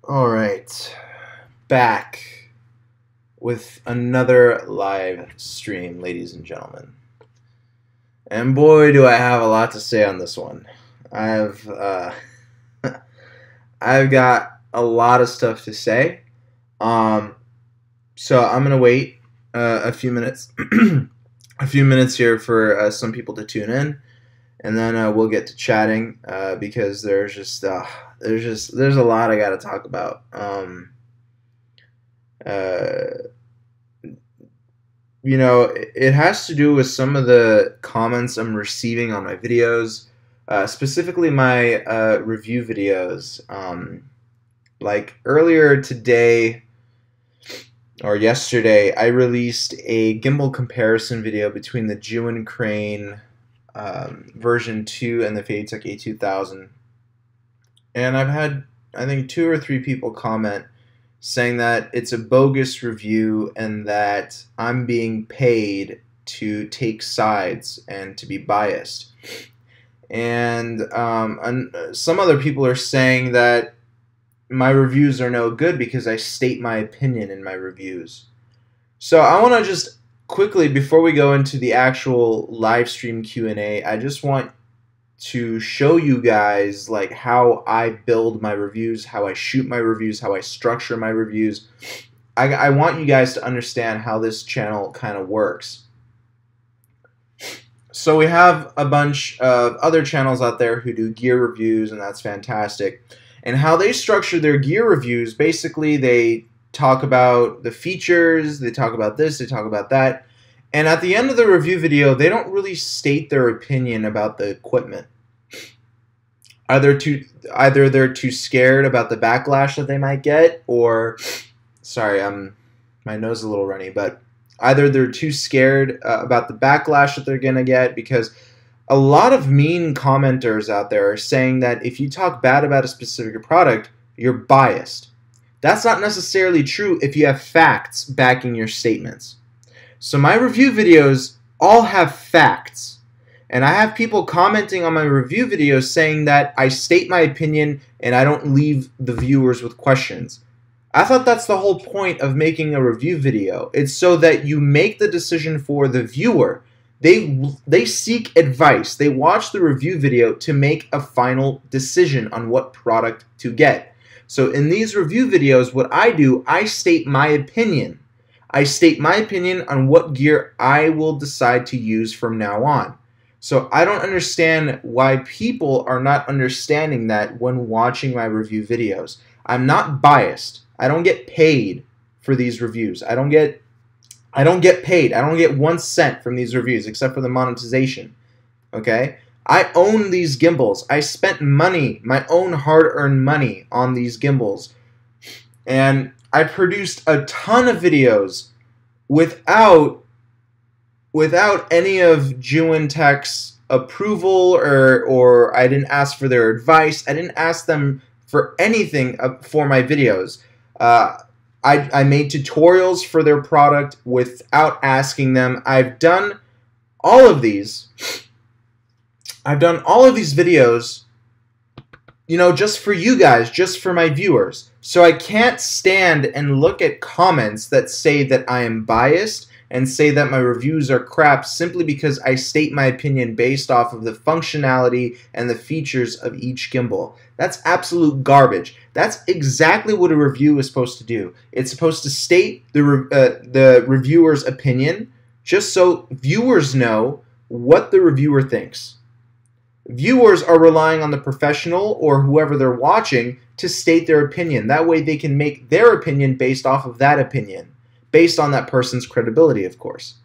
All right, back with another live stream, ladies and gentlemen. And boy, do I have a lot to say on this one. I've I've got a lot of stuff to say. So I'm gonna wait a few minutes, a few minutes here for some people to tune in, and then we'll get to chatting because there's a lot I got to talk about. You know, it has to do with some of the comments I'm receiving on my videos, specifically my review videos. Like earlier today or yesterday, I released a gimbal comparison video between the Jewin Crane version 2 and the Fadetech A2000. And I've had, I think, 2 or 3 people comment saying that it's a bogus review and that I'm being paid to take sides and to be biased. And some other people are saying that my reviews are no good because I state my opinion in my reviews. So I want to just quickly, before we go into the actual live stream Q&A, I just want to show you guys like how I build my reviews, how I shoot my reviews, how I structure my reviews. I want you guys to understand how this channel kind of works. So we have a bunch of other channels out there who do gear reviews, and that's fantastic. And how they structure their gear reviews, basically they talk about the features, they talk about this, they talk about that. And at the end of the review video, they don't really state their opinion about the equipment. Either they're too scared about the backlash that they might get, or, sorry, my nose is a little runny, but either they're too scared about the backlash that they're going to get, because a lot of mean commenters out there are saying that if you talk bad about a specific product, you're biased. That's not necessarily true if you have facts backing your statements. So my review videos all have facts. And I have people commenting on my review videos saying that I state my opinion and I don't leave the viewers with questions. I thought that's the whole point of making a review video. It's so that you make the decision for the viewer. They seek advice. They watch the review video to make a final decision on what product to get. So in these review videos, what I do, I state my opinion. I state my opinion on what gear I will decide to use from now on. So I don't understand why people are not understanding that when watching my review videos. I'm not biased. I don't get paid for these reviews. I don't get paid. I don't get 1 cent from these reviews except for the monetization. Okay? I own these gimbals. I spent money, my own hard-earned money on these gimbals. And I produced a ton of videos without any of Jewin Tech's approval, or I didn't ask for their advice. I didn't ask them for anything for my videos. I made tutorials for their product without asking them. I've done all of these. I've done all of these videos, you know, just for you guys, just for my viewers. So I can't stand and look at comments that say that I am biased and say that my reviews are crap simply because I state my opinion based off of the functionality and the features of each gimbal. That's absolute garbage. That's exactly what a review is supposed to do. It's supposed to state the reviewer's opinion just so viewers know what the reviewer thinks. Viewers are relying on the professional or whoever they're watching to state their opinion. That way they can make their opinion based off of that opinion, based on that person's credibility, of course.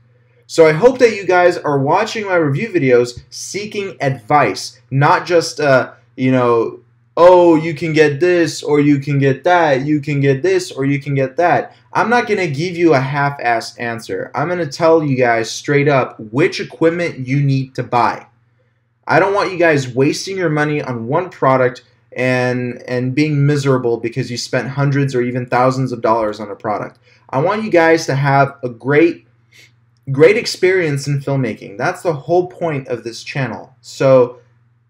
So I hope that you guys are watching my review videos seeking advice, not just, you know, oh, you can get this or you can get that, you can get this or you can get that. I'm not going to give you a half-assed answer. I'm going to tell you guys straight up which equipment you need to buy. I don't want you guys wasting your money on one product and being miserable because you spent hundreds or even thousands of dollars on a product. I want you guys to have a great experience in filmmaking. That's the whole point of this channel. So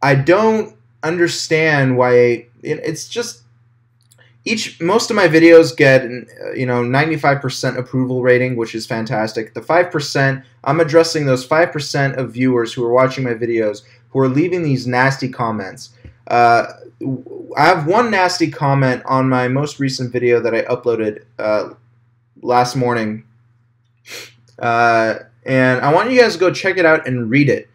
I don't understand why it's just Most of my videos get 95% approval rating, which is fantastic. The 5%, I'm addressing those 5% of viewers who are watching my videos who are leaving these nasty comments. I have one nasty comment on my most recent video that I uploaded last morning, and I want you guys to go check it out and read it.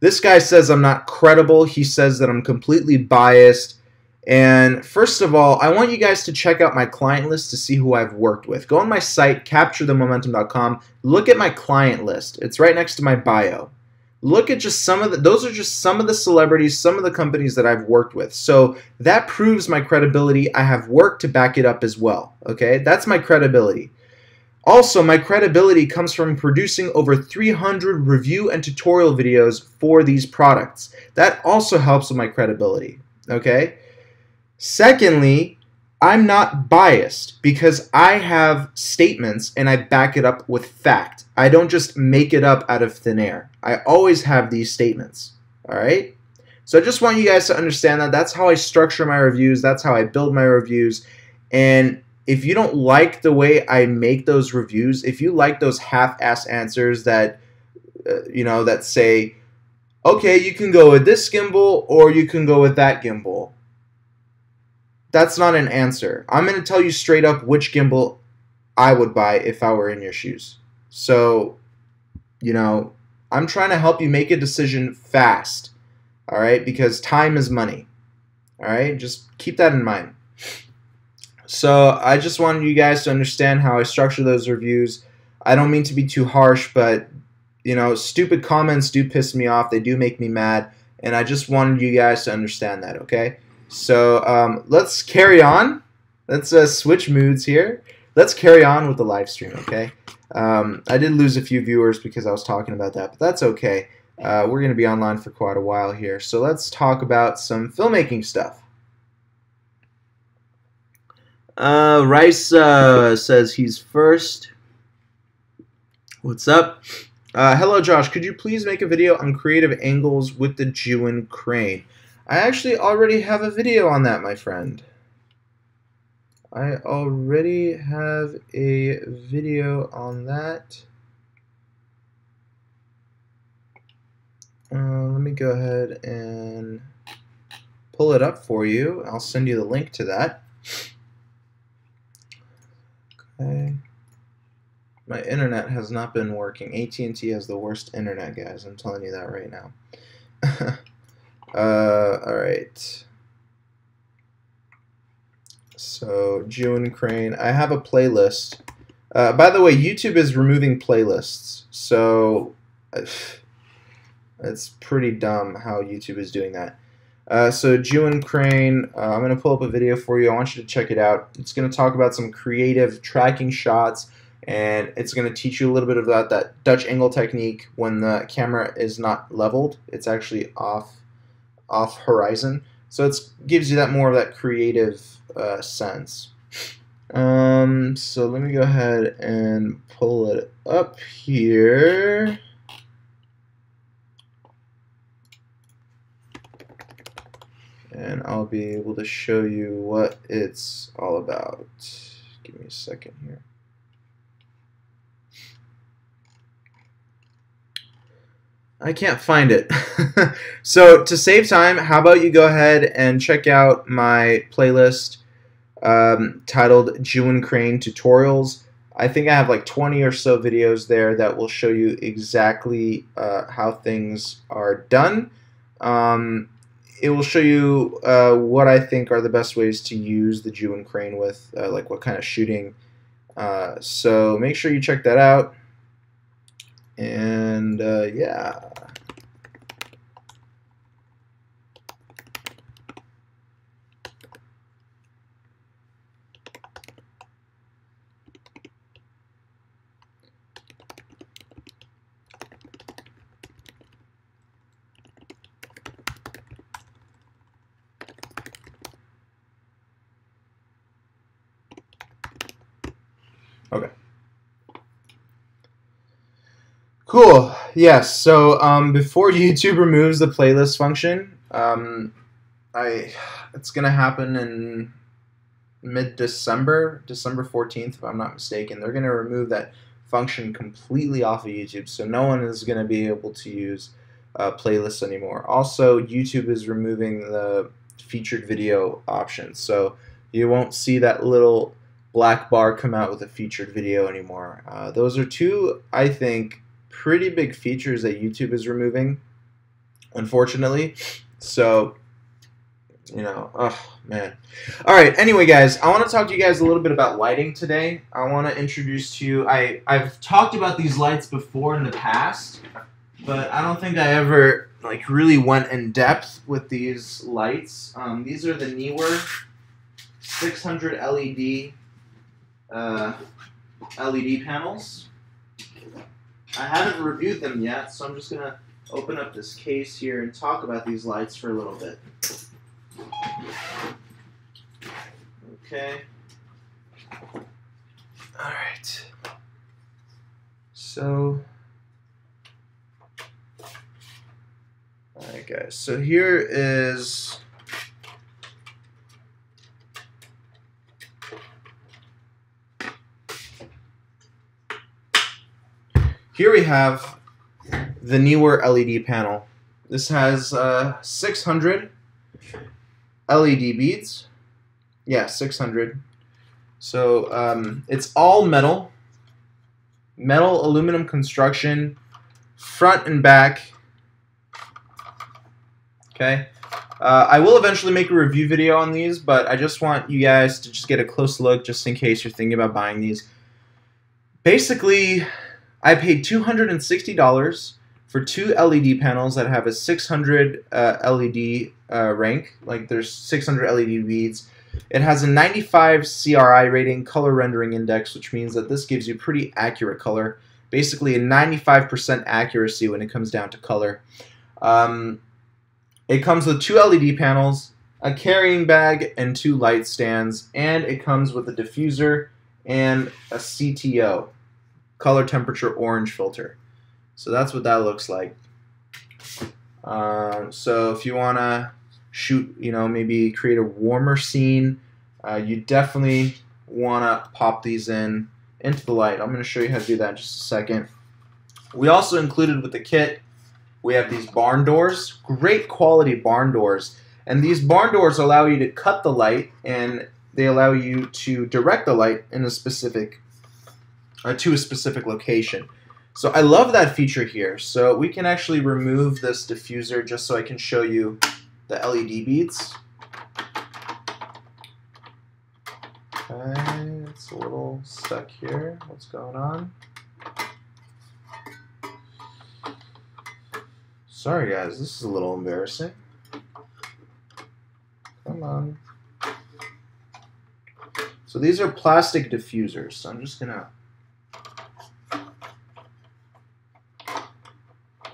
This guy says I'm not credible. He says that I'm completely biased. And first of all, I want you guys to check out my client list to see who I've worked with. Go on my site, capturethemomentum.com. Look at my client list. It's right next to my bio. Look at just those are just some of the celebrities, some of the companies that I've worked with. So that proves my credibility. I have work to back it up as well. Okay, that's my credibility. Also, my credibility comes from producing over 300 review and tutorial videos for these products. That also helps with my credibility. Okay. Secondly, I'm not biased because I have statements and I back it up with fact. I don't just make it up out of thin air. I always have these statements. All right? So I just want you guys to understand that. That's how I structure my reviews. That's how I build my reviews. And if you don't like the way I make those reviews, if you like those half-ass answers that, that say, okay, you can go with this gimbal or you can go with that gimbal, that's not an answer. I'm going to tell you straight up which gimbal I would buy if I were in your shoes. So, I'm trying to help you make a decision fast, all right? Because time is money, all right? Just keep that in mind. So I just wanted you guys to understand how I structure those reviews. I don't mean to be too harsh, but, stupid comments do piss me off. They do make me mad, and I just wanted you guys to understand that, okay? So let's carry on. Let's switch moods here. Let's carry on with the live stream, okay? I did lose a few viewers because I was talking about that, but that's okay. We're going to be online for quite a while here. So let's talk about some filmmaking stuff. Rice says he's first. What's up? Hello, Josh. Could you please make a video on creative angles with the Jewin crane? I actually already have a video on that, my friend. I already have a video on that. Let me go ahead and pull it up for you. I'll send you the link to that. Okay. My internet has not been working. AT&T has the worst internet, guys. I'm telling you that right now. Alright. So, Jewin crane. I have a playlist. By the way, YouTube is removing playlists. So, it's pretty dumb how YouTube is doing that. So, Jewin crane. I'm going to pull up a video for you. I want you to check it out. It's going to talk about some creative tracking shots. And it's going to teach you a little bit about that Dutch angle technique when the camera is not leveled. It's actually off horizon, so it gives you that more of that creative sense. So let me go ahead and pull it up here. And I'll be able to show you what it's all about. Give me a second here. I can't find it. So to save time, how about you go ahead and check out my playlist titled Jewin crane Tutorials. I think I have like 20 or so videos there that will show you exactly how things are done. It will show you what I think are the best ways to use the Jewin crane with, like what kind of shooting. So make sure you check that out. And yeah. Okay. Cool. Yes. So before YouTube removes the playlist function, it's gonna happen in mid-December, December 14th, if I'm not mistaken. They're going to remove that function completely off of YouTube, so no one is going to be able to use playlists anymore. Also, YouTube is removing the featured video option, so you won't see that little black bar come out with a featured video anymore. Those are two, I think, pretty big features that YouTube is removing, unfortunately. So, you know, oh man. Alright, anyway guys, I want to talk to you guys a little bit about lighting today. I want to introduce to you, I've talked about these lights before in the past, but I don't think I ever like really went in depth with these lights. These are the newer 600 LED LED panels. I haven't reviewed them yet, so I'm just going to open up this case here and talk about these lights for a little bit. Okay. Alright. So, alright guys, so here is here we have the newer LED panel. This has 600 LED beads. Yeah, 600. So it's all metal aluminum construction, front and back. Okay. I will eventually make a review video on these, but I just want you guys to just get a close look just in case you're thinking about buying these. Basically, I paid $260 for two LED panels that have a 600 LED rank. Like there's 600 LED beads. It has a 95 CRI rating, color rendering index, which means that this gives you pretty accurate color. Basically a 95% accuracy when it comes down to color. It comes with two LED panels, a carrying bag, and two light stands, and it comes with a diffuser and a CTO, color temperature orange filter. So that's what that looks like. So if you want to shoot, you know, maybe create a warmer scene, you definitely want to pop these into the light. I'm going to show you how to do that in just a second. We also included with the kit, we have these barn doors, great quality barn doors. And these barn doors allow you to cut the light, and they allow you to direct the light in a specific, to a specific location. So I love that feature here. So we can actually remove this diffuser just so I can show you the LED beads. Okay, it's a little stuck here. What's going on? Sorry guys, this is a little embarrassing. Come on. So these are plastic diffusers. So I'm just gonna.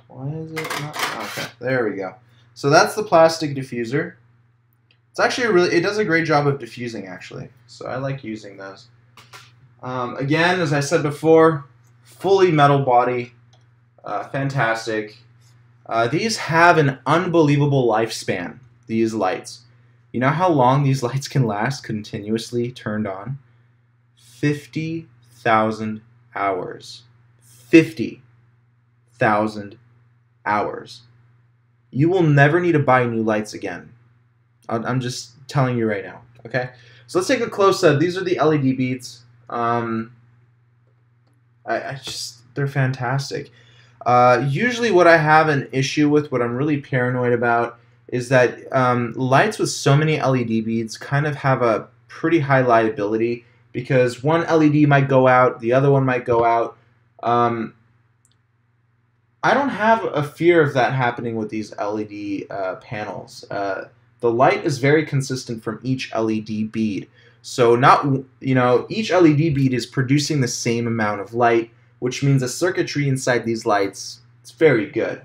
Why is it not? Okay, there we go. So that's the plastic diffuser. It's actually it does a great job of diffusing actually. So I like using those. Again, as I said before, fully metal body, fantastic. These have an unbelievable lifespan, these lights. You know how long these lights can last continuously turned on? 50,000 hours. 50,000 hours. You will never need to buy new lights again. I'm just telling you right now, okay? So let's take a close up. These are the LED beads. They're fantastic. Usually what I have an issue with, what I'm really paranoid about, is that lights with so many LED beads kind of have a pretty high liability, because one LED might go out, the other one might go out. I don't have a fear of that happening with these LED panels. The light is very consistent from each LED bead. So each LED bead is producing the same amount of light, which means the circuitry inside these lights is very good.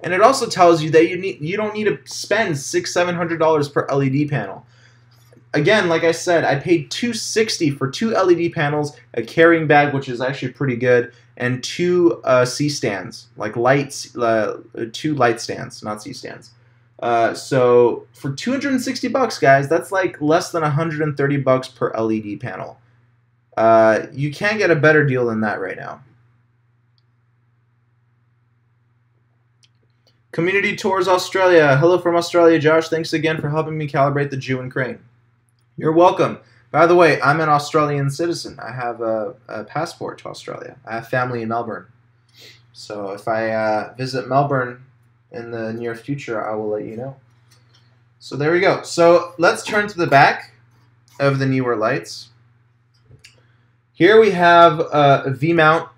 And it also tells you that you don't need to spend $600–700 per LED panel. Again, like I said, I paid $260 for two LED panels, a carrying bag, which is actually pretty good, and two C stands, like lights, two light stands, not C stands. So for 260 bucks, guys, that's like less than 130 bucks per LED panel. You can't get a better deal than that right now. Community Tours Australia. Hello from Australia, Josh. Thanks again for helping me calibrate the Jew and Crane. You're welcome. By the way, I'm an Australian citizen. I have a passport to Australia. I have family in Melbourne. So if I visit Melbourne in the near future, I will let you know. So there we go. So let's turn to the back of the newer lights. Here we have a V-mount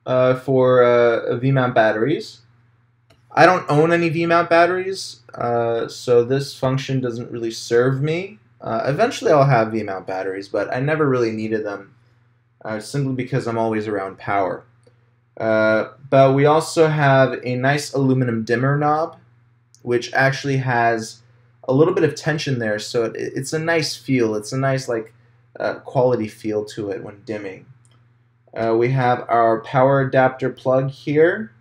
for V-mount batteries. I don't own any V-mount batteries, so this function doesn't really serve me. Eventually I'll have V-mount batteries, but I never really needed them simply because I'm always around power. But we also have a nice aluminum dimmer knob, which actually has a little bit of tension there, so it's a nice feel. It's a nice quality feel to it when dimming. We have our power adapter plug here.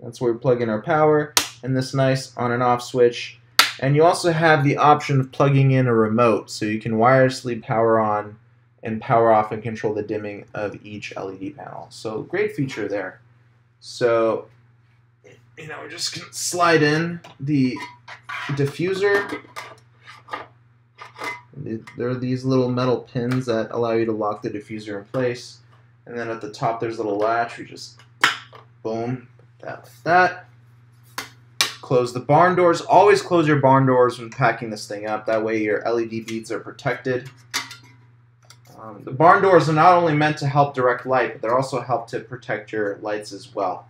That's where we plug in our power, and this nice on and off switch. And you also have the option of plugging in a remote, so you can wirelessly power on and power off and control the dimming of each LED panel. So great feature there. So, you know, we're just gonna slide in the diffuser. There are these little metal pins that allow you to lock the diffuser in place. And then at the top there's a little latch. We just, boom, put that with that. Close the barn doors. Always close your barn doors when packing this thing up. That way your LED beads are protected. The barn doors are not only meant to help direct light, but they're also help to protect your lights as well.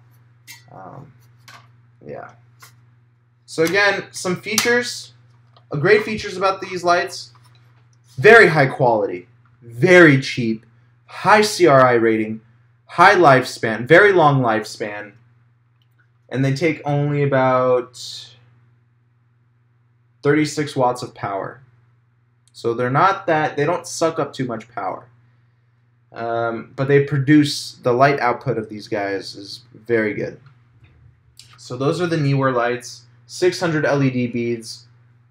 Yeah. So again, some features. Great features about these lights. Very high quality. Very cheap. High CRI rating. High lifespan. Very long lifespan. And they take only about 36 watts of power. So they're not that, they don't suck up too much power. But they produce, the light output of these guys is very good. So those are the newer lights, 600 LED beads.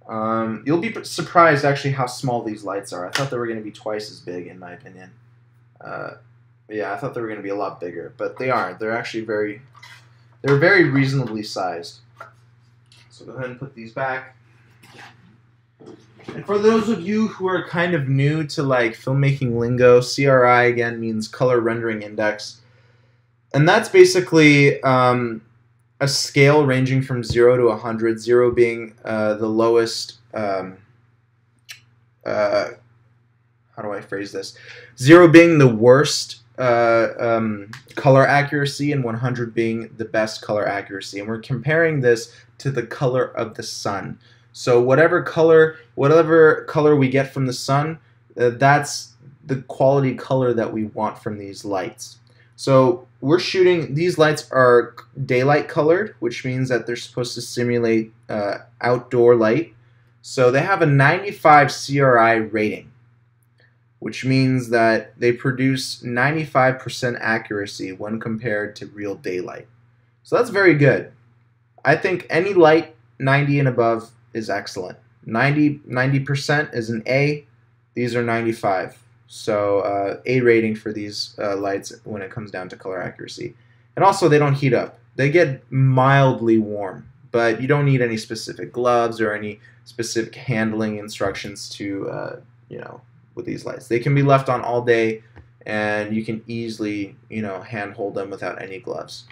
You'll be surprised actually how small these lights are. I thought they were going to be twice as big in my opinion. Yeah, I thought they were going to be a lot bigger, but they aren't. They're actually very reasonably sized. So go ahead and put these back. And for those of you who are kind of new to like filmmaking lingo, CRI again means color rendering index. And that's basically a scale ranging from 0 to 100, 0 being the lowest, how do I phrase this? 0 being the worst color accuracy and 100 being the best color accuracy. And we're comparing this to the color of the sun. So whatever color we get from the sun, that's the quality color that we want from these lights. So we're shooting, these lights are daylight colored, which means that they're supposed to simulate outdoor light. So they have a 95 CRI rating, which means that they produce 95% accuracy when compared to real daylight. So that's very good. I think any light 90 and above is excellent. 90% is an A. These are 95. So A rating for these lights when it comes down to color accuracy. And also they don't heat up. They get mildly warm, but you don't need any specific gloves or any specific handling instructions to, you know, with these lights. They can be left on all day and you can easily, you know, hand hold them without any gloves.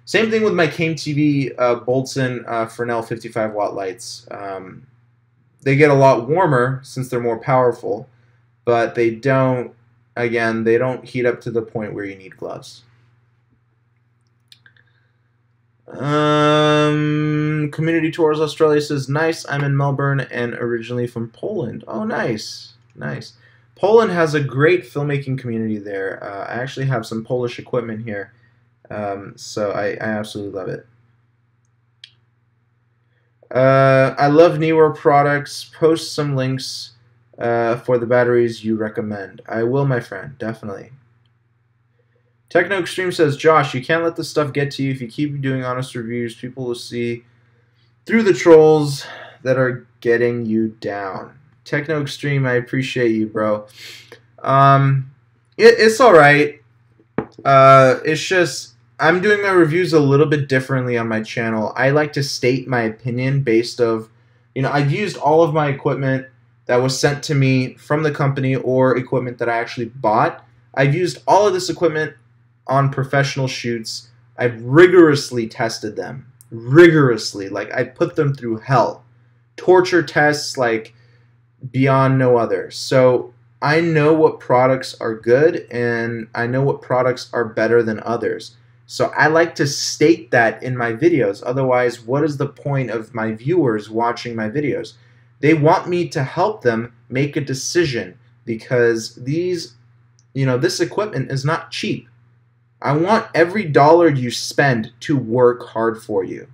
Same thing with my Came TV Boltzmann Fresnel 55 watt lights. They get a lot warmer since they're more powerful, but they don't, again, they don't heat up to the point where you need gloves. Community Tours Australia says, nice, I'm in Melbourne and originally from Poland. Oh, nice, nice. Poland has a great filmmaking community there. I actually have some Polish equipment here. So I absolutely love it. I love newer products. Post some links for the batteries you recommend. I will, my friend, definitely. Techno Extreme says, Josh, you can't let this stuff get to you. If you keep doing honest reviews, people will see through the trolls that are getting you down. Techno Extreme, I appreciate you, bro. It's all right. It's just I'm doing my reviews a little bit differently on my channel. I like to state my opinion based of, I've used all of my equipment that was sent to me from the company or equipment that I actually bought. I've used all of this equipment on professional shoots. I've rigorously tested them. Rigorously. Like, I put them through hell. Torture tests like beyond no other. So I know what products are good and I know what products are better than others. So I like to state that in my videos. Otherwise, what is the point of my viewers watching my videos? They want me to help them make a decision because this equipment is not cheap. I want every dollar you spend to work hard for you.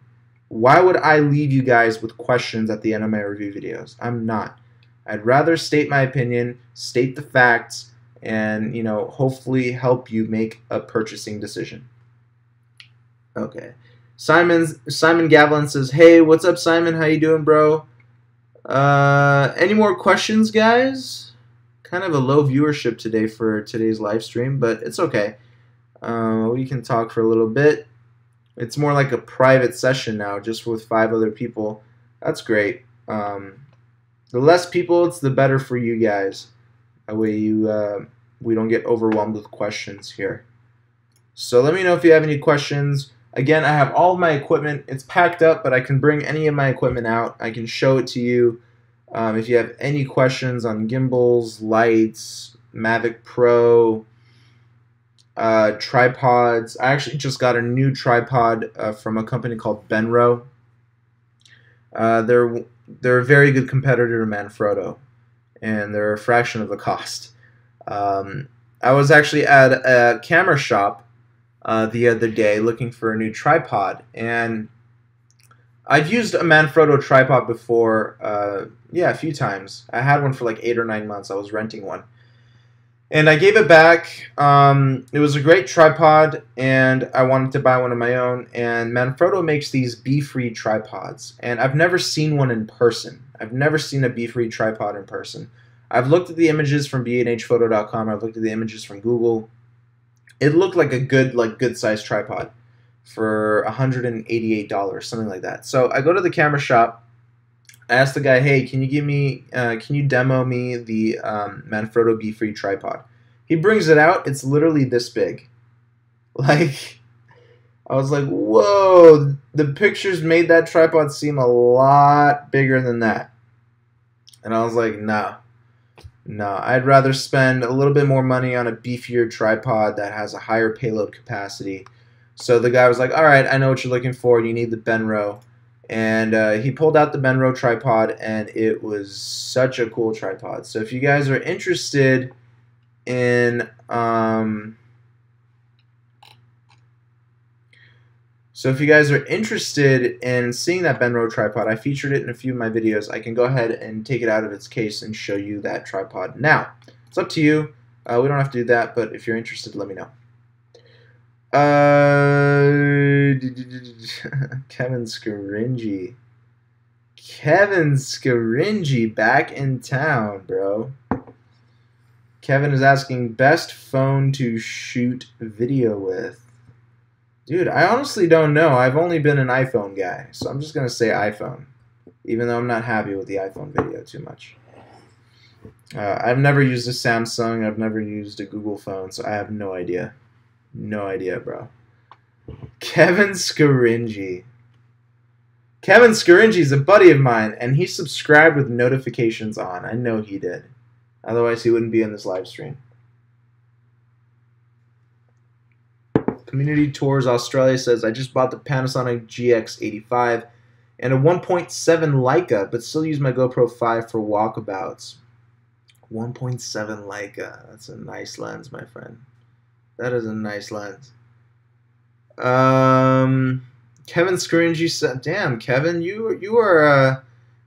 Why would I leave you guys with questions at the end of my review videos? I'm not. I'd rather state my opinion, state the facts, and hopefully help you make a purchasing decision. Okay. Simon Gavlin says, "Hey, what's up, Simon? How you doing, bro? Any more questions, guys? Kind of a low viewership today for today's live stream, but it's okay. We can talk for a little bit. It's more like a private session now, just with 5 other people. That's great. The less people, it's the better for you guys. That way we don't get overwhelmed with questions here. So let me know if you have any questions. Again, I have all of my equipment. It's packed up, but I can bring any of my equipment out. I can show it to you. If you have any questions on gimbals, lights, Mavic Pro, tripods. I actually just got a new tripod from a company called Benro. They're a very good competitor to Manfrotto, and they're a fraction of the cost. I was actually at a camera shop the other day looking for a new tripod, and I've used a Manfrotto tripod before, a few times. I had one for like 8 or 9 months. I was renting one. And I gave it back. It was a great tripod, and I wanted to buy one of my own. And Manfrotto makes these bee-free tripods, and I've never seen one in person. I've never seen a bee-free tripod in person. I've looked at the images from b&hphoto.com. I've looked at the images from Google. It looked like a good-sized tripod for $188, something like that. So I go to the camera shop. I asked the guy, "Hey, can you demo me the Manfrotto bee-free tripod?" He brings it out. It's literally this big. Like, I was like, whoa, the pictures made that tripod seem a lot bigger than that. And I was like, no, I'd rather spend a little bit more money on a beefier tripod that has a higher payload capacity. So the guy was like, all right, I know what you're looking for. You need the Benro. And he pulled out the Benro tripod, and it was such a cool tripod. So if you guys are interested in seeing that Benro tripod, I featured it in a few of my videos. I can go ahead and take it out of its case and show you that tripod. Now, it's up to you. We don't have to do that, but if you're interested, let me know. Kevin Scaringi. Kevin Scaringi back in town, bro. Kevin is asking, best phone to shoot video with. Dude, I honestly don't know. I've only been an iPhone guy, so I'm just going to say iPhone, even though I'm not happy with the iPhone video too much. I've never used a Samsung. I've never used a Google phone, so I have no idea. No idea, bro. Kevin Scaringi. Kevin Scaringi is a buddy of mine, and he subscribed with notifications on. I know he did. Otherwise, he wouldn't be in this live stream. Community Tours Australia says, I just bought the Panasonic GX85 and a 1.7 Leica, but still use my GoPro 5 for walkabouts. 1.7 Leica. That's a nice lens, my friend. That is a nice lens. Kevin Scaringi said, "Damn, Kevin, you're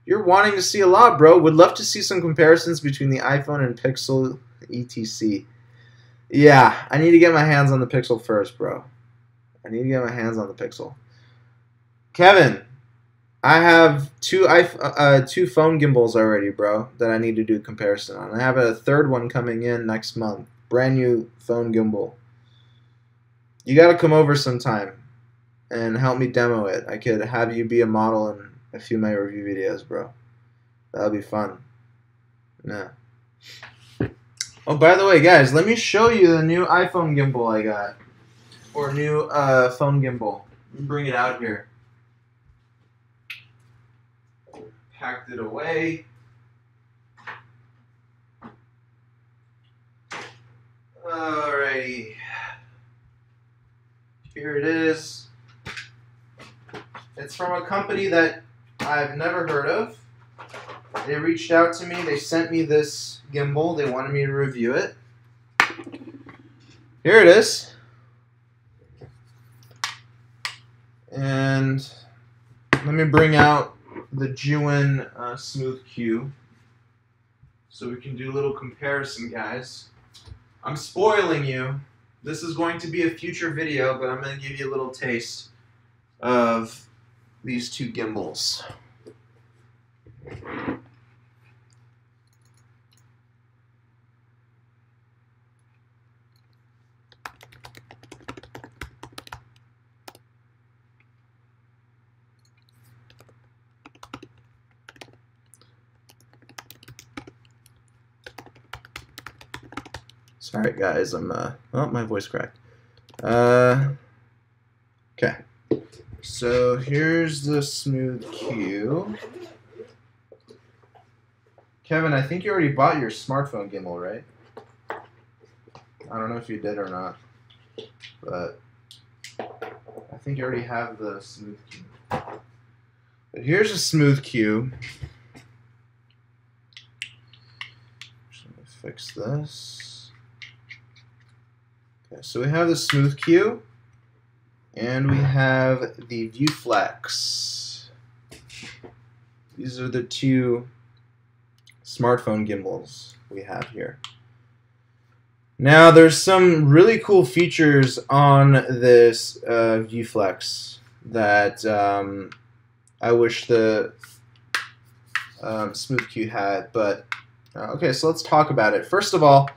wanting to see a lot, bro. Would love to see some comparisons between the iPhone and Pixel, etc." Yeah, I need to get my hands on the Pixel first, bro. I need to get my hands on the Pixel. Kevin, I have two phone gimbals already, bro, that I need to do comparison on. I have a third one coming in next month. Brand new phone gimbal. You gotta come over sometime and help me demo it. I could have you be a model in a few of my review videos, bro. That'll be fun. Yeah. Oh, by the way, guys, let me show you the new iPhone gimbal I got. Or new phone gimbal. Let me bring it out here. Packed it away. Alrighty. Here it is. It's from a company that I've never heard of. They reached out to me. They sent me this gimbal. They wanted me to review it. Here it is. And let me bring out the Juin Smooth Q so we can do a little comparison, guys. I'm spoiling you. This is going to be a future video, but I'm going to give you a little taste of these two gimbals. Sorry, guys. Oh, my voice cracked. Okay. So here's the Smooth Q. Kevin, I think you already bought your smartphone gimbal, right? I don't know if you did or not, but I think you already have the Smooth Q. But here's a Smooth Q. Just let me fix this. Okay, so we have the Smooth Q, and we have the ViewFlex. These are the two smartphone gimbals we have here. Now, there's some really cool features on this ViewFlex that I wish the Smooth Q had, but okay, so let's talk about it. First of all,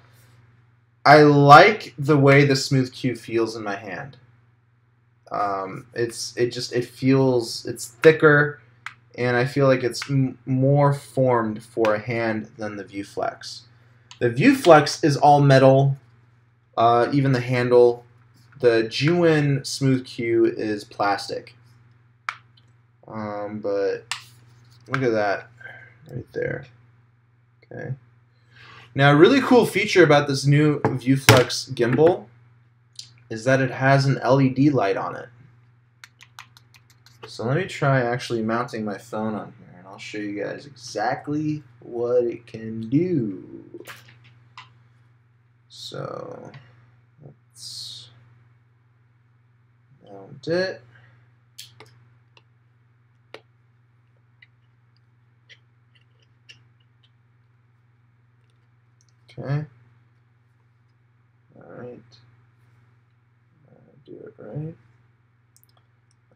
I like the way the Smooth Q feels in my hand. It feels, it's thicker, and I feel like it's more formed for a hand than the ViewFlex. The ViewFlex is all metal, even the handle. The Juin Smooth Q is plastic. But look at that right there. Okay. Now, a really cool feature about this new ViewFlex gimbal is that it has an LED light on it. So let me try actually mounting my phone on here, and I'll show you guys exactly what it can do. So let's mount it. Okay. Alright. Do it right.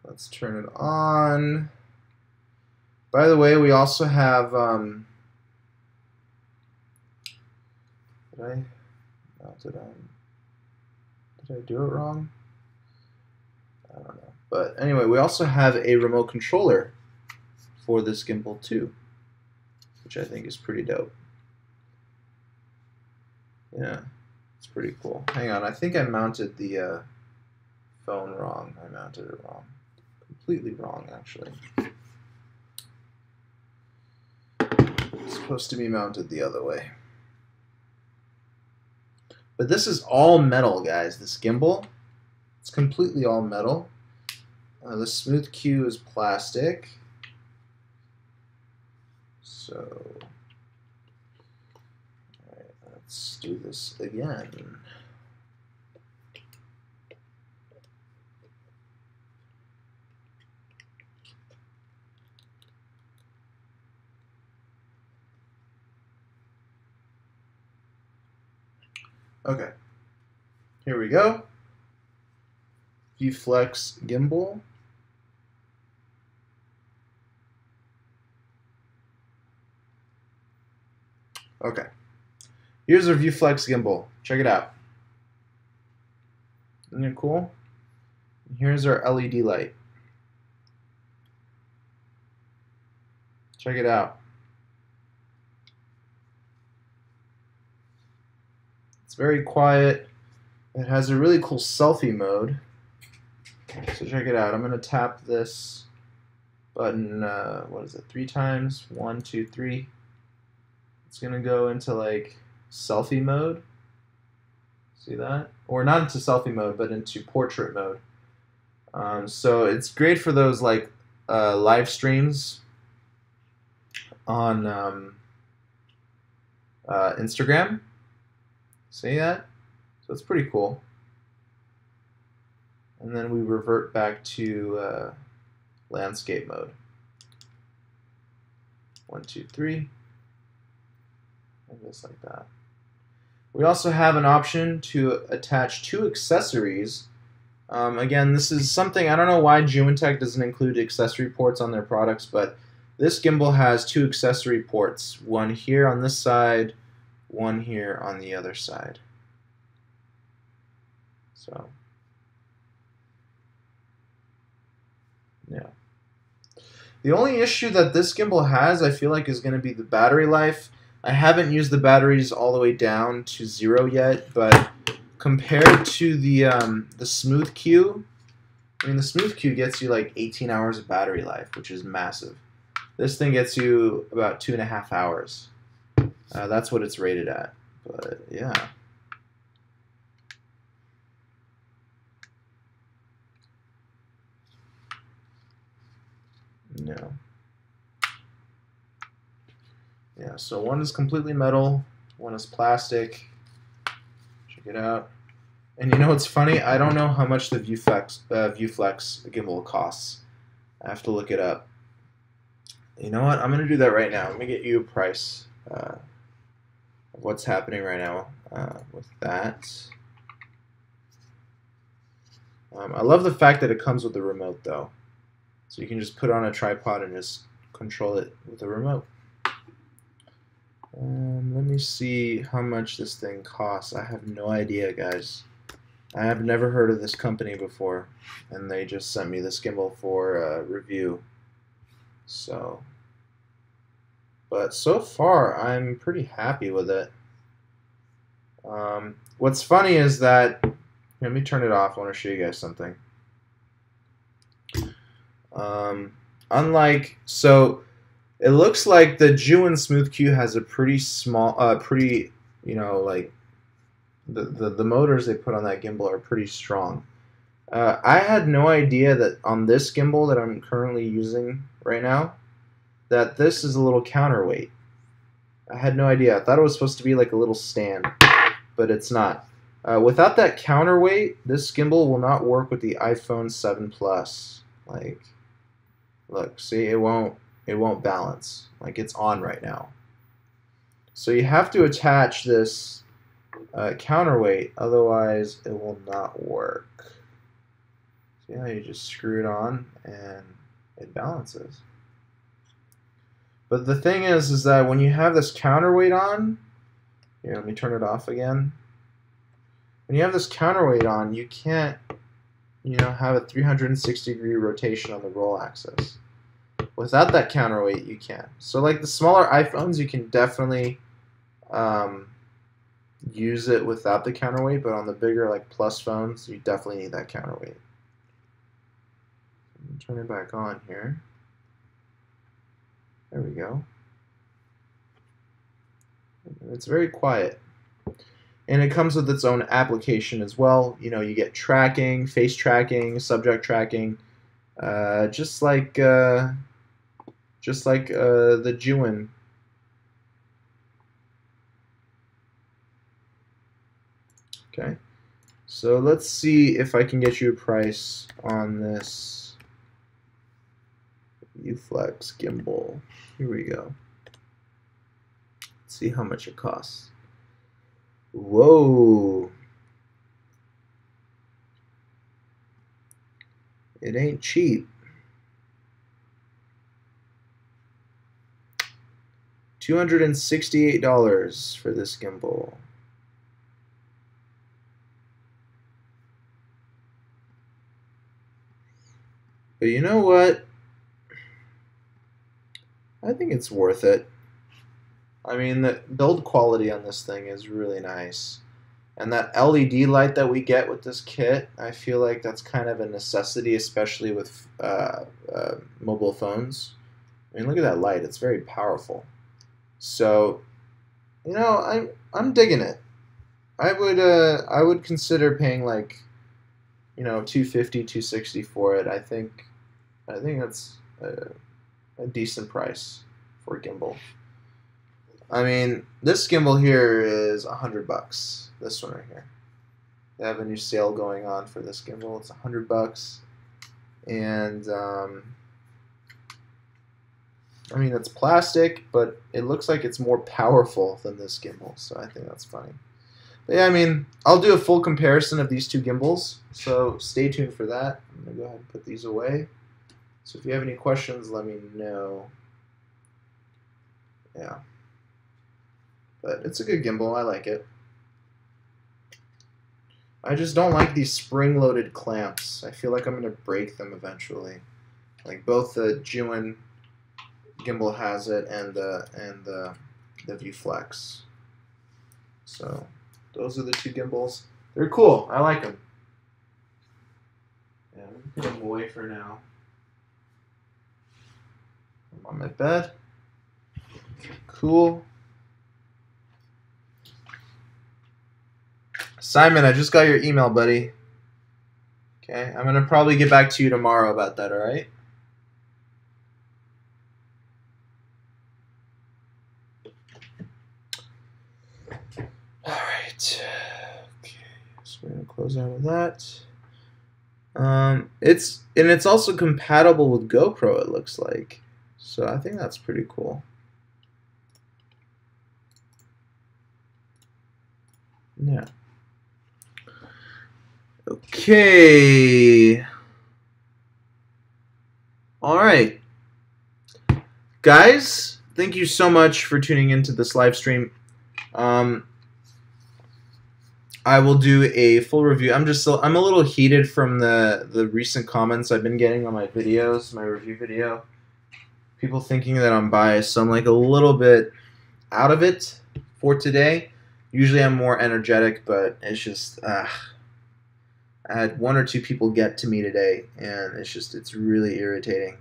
Let's turn it on. By the way, we also have did I mount it on? Did I do it wrong? I don't know. But anyway, we also have a remote controller for this gimbal too, which I think is pretty dope. Yeah, it's pretty cool. Hang on, I think I mounted the phone wrong. I mounted it wrong. Completely wrong, actually. It's supposed to be mounted the other way. But this is all metal, guys. This gimbal, it's completely all metal. The Smooth Q is plastic. So, alright, let's do this again. Okay, here we go. ViewFlex gimbal. Okay. Here's our ViewFlex gimbal. Check it out. Isn't it cool? Here's our LED light. Check it out. It's very quiet. It has a really cool selfie mode. So check it out. I'm going to tap this button, what is it, 3 times? 1, 2, 3. It's going to go into like selfie mode. See that? Or not into selfie mode, but into portrait mode. So it's great for those like live streams on Instagram. See that? So it's pretty cool. And then we revert back to landscape mode. 1, 2, 3. And just like that. We also have an option to attach 2 accessories. Again, this is something, I don't know why Juentech doesn't include accessory ports on their products, but this gimbal has 2 accessory ports. One here on this side, one here on the other side. So, yeah. The only issue that this gimbal has, I feel like, is going to be the battery life. I haven't used the batteries all the way down to 0 yet, but compared to the Smooth Q, I mean, the Smooth Q gets you like 18 hours of battery life, which is massive. This thing gets you about 2.5 hours. That's what it's rated at. But yeah. No. Yeah, so one is completely metal, one is plastic. Check it out. And you know what's funny? I don't know how much the ViewFlex gimbal costs. I have to look it up. You know what? I'm going to do that right now. Let me get you a price of what's happening right now with that. I love the fact that it comes with a remote, though. So you can just put it on a tripod and just control it with a remote. Let me see how much this thing costs. I have no idea, guys. I have never heard of this company before, and they just sent me this gimbal for review. So, but so far, I'm pretty happy with it. What's funny is that, let me turn it off. I want to show you guys something. So it looks like the Juin Smooth Q has a pretty small, you know, like the motors they put on that gimbal are pretty strong. I had no idea that on this gimbal that I'm currently using right now, that this is a little counterweight. I had no idea. I thought it was supposed to be like a little stand, but it's not. Without that counterweight, this gimbal will not work with the iPhone 7 Plus. Like, look, see, it won't balance. Like, it's on right now. So you have to attach this counterweight, otherwise it will not work. See how you just screw it on and it balances. But the thing is that when you have this counterweight on, here, let me turn it off again. When you have this counterweight on, you can't, you know, have a 360-degree rotation on the roll axis. Without that counterweight, you can. So like the smaller iPhones, you can definitely use it without the counterweight, but on the bigger like Plus phones, you definitely need that counterweight. Turn it back on here. There we go. It's very quiet. And it comes with its own application as well. You know, you get tracking, face tracking, subject tracking, just like the Juin. Okay, so let's see if I can get you a price on this ViewFlex gimbal. Here we go. Let's see how much it costs. Whoa. It ain't cheap. $268 for this gimbal. But you know what? I think it's worth it. I mean, the build quality on this thing is really nice. And that LED light that we get with this kit, I feel like that's kind of a necessity, especially with mobile phones. I mean, look at that light. It's very powerful. So, you know, I'm digging it. I would consider paying like, you know, $250, $260 for it. I think that's a decent price for a gimbal. I mean, this gimbal here is $100. This one right here. They have a new sale going on for this gimbal. It's $100, and I mean, it's plastic, but it looks like it's more powerful than this gimbal, so I think that's funny. But yeah, I mean, I'll do a full comparison of these two gimbals, so stay tuned for that. I'm gonna go ahead and put these away. So if you have any questions, let me know. Yeah. But it's a good gimbal. I like it. I just don't like these spring-loaded clamps. I feel like I'm going to break them eventually. Like both the Jewin gimbal has it and the ViewFlex. So those are the two gimbals. They're cool. I like them. Yeah, I'm going to put them away for now. I'm on my bed. Cool. Simon, I just got your email, buddy. Okay, I'm gonna probably get back to you tomorrow about that, alright? Alright. Okay, so we're gonna close out of that. It's also compatible with GoPro, it looks like. So I think that's pretty cool. Yeah. Okay. All right. Guys, thank you so much for tuning into this live stream. I will do a full review. I'm a little heated from the recent comments I've been getting on my videos, my review video. People thinking that I'm biased, so I'm like a little bit out of it for today. Usually I'm more energetic, but it's just I had one or two people get to me today, and it's really irritating.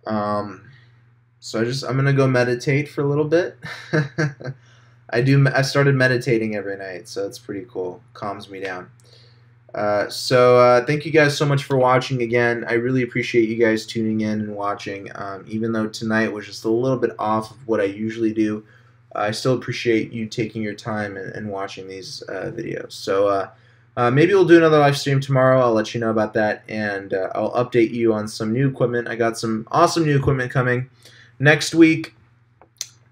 So I'm gonna go meditate for a little bit. I started meditating every night, so it's pretty cool. Calms me down. Thank you guys so much for watching again. I really appreciate you guys tuning in and watching. Even though tonight was just a little bit off of what I usually do, I still appreciate you taking your time and watching these videos. So maybe we'll do another live stream tomorrow. I'll let you know about that, and I'll update you on some new equipment. I got some awesome new equipment coming. Next week,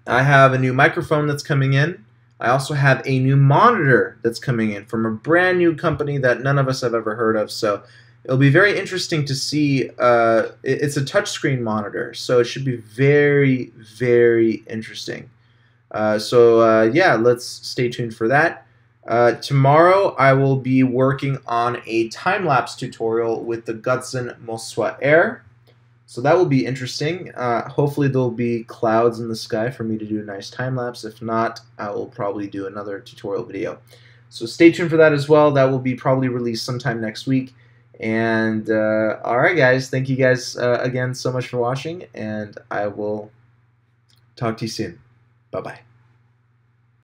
I have a new microphone that's coming in. I also have a new monitor that's coming in from a brand new company that none of us have ever heard of. So it'll be very interesting to see. It's a touchscreen monitor, so it should be very, very interesting. Yeah, let's stay tuned for that. Tomorrow I will be working on a time-lapse tutorial with the Gutsen Moswa Air. So that will be interesting. Hopefully there will be clouds in the sky for me to do a nice time-lapse. If not, I will probably do another tutorial video. So stay tuned for that as well. That will be probably released sometime next week. And alright guys, thank you guys again so much for watching, and I will talk to you soon. Bye-bye.